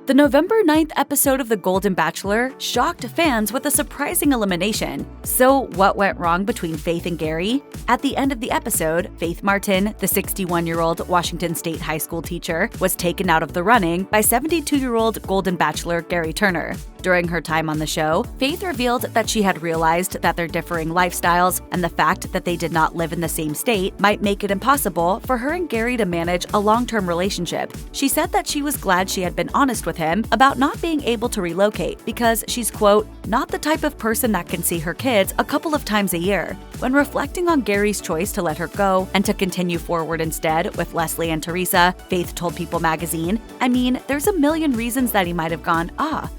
The November 9th episode of The Golden Bachelor shocked fans with a surprising elimination. So what went wrong between Faith and Gerry? At the end of the episode, Faith Martin, the 61-year-old Washington State high school teacher, was taken out of the running by 72-year-old Golden Bachelor Gerry Turner. During her time on the show, Faith revealed that she had realized that their differing lifestyles and the fact that they did not live in the same state might make it impossible for her and Gerry to manage a long-term relationship. She said that she was glad she had been honest with him about not being able to relocate because she's, quote, not the type of person that can see her kids a couple of times a year. When reflecting on Gerry's choice to let her go and to continue forward instead with Leslie and Teresa, Faith told People magazine, I mean, there's a million reasons that he might have gone,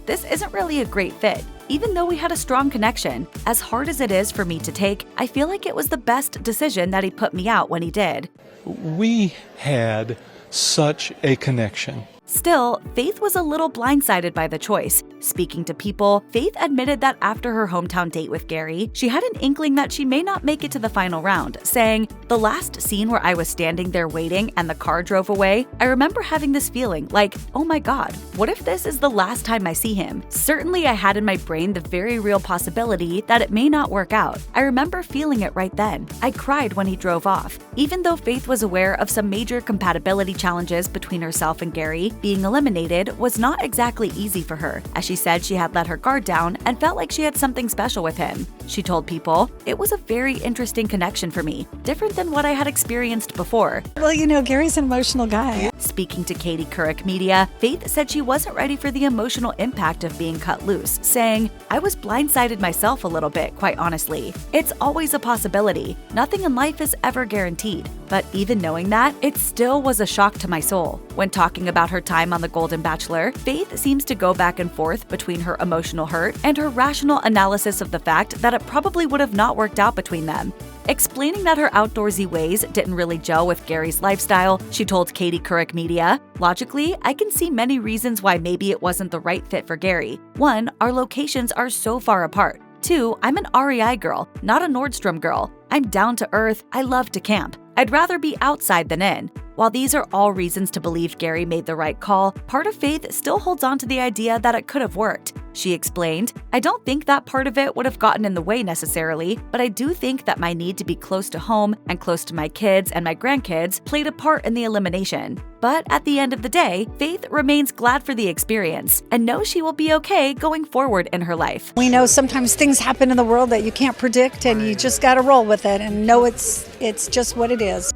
this isn't really a great fit. Even though we had a strong connection, as hard as it is for me to take, I feel like it was the best decision that he put me out when he did. We had such a connection. Still, Faith was a little blindsided by the choice. Speaking to People, Faith admitted that after her hometown date with Gerry, she had an inkling that she may not make it to the final round, saying, the last scene where I was standing there waiting and the car drove away, I remember having this feeling like, oh my god, what if this is the last time I see him? Certainly I had in my brain the very real possibility that it may not work out. I remember feeling it right then. I cried when he drove off. Even though Faith was aware of some major compatibility challenges between herself and Gerry, being eliminated was not exactly easy for her, as she said she had let her guard down and felt like she had something special with him. She told People, it was a very interesting connection for me, different than what I had experienced before. Well, you know, Gerry's an emotional guy. Speaking to Katie Couric Media, Faith said she wasn't ready for the emotional impact of being cut loose, saying, I was blindsided myself a little bit, quite honestly. It's always a possibility. Nothing in life is ever guaranteed. But even knowing that, it still was a shock to my soul. When talking about her time on The Golden Bachelor, Faith seems to go back and forth between her emotional hurt and her rational analysis of the fact that it probably would have not worked out between them. Explaining that her outdoorsy ways didn't really gel with Gerry's lifestyle, she told Katie Couric Media, logically, I can see many reasons why maybe it wasn't the right fit for Gerry. 1, our locations are so far apart. 2, I'm an REI girl, not a Nordstrom girl. I'm down to earth, I love to camp. I'd rather be outside than in. While these are all reasons to believe Gerry made the right call, part of Faith still holds on to the idea that it could have worked. She explained, I don't think that part of it would have gotten in the way necessarily, but I do think that my need to be close to home and close to my kids and my grandkids played a part in the elimination. But at the end of the day, Faith remains glad for the experience and knows she will be okay going forward in her life. We know sometimes things happen in the world that you can't predict and you just got to roll with it and know it's just what it is.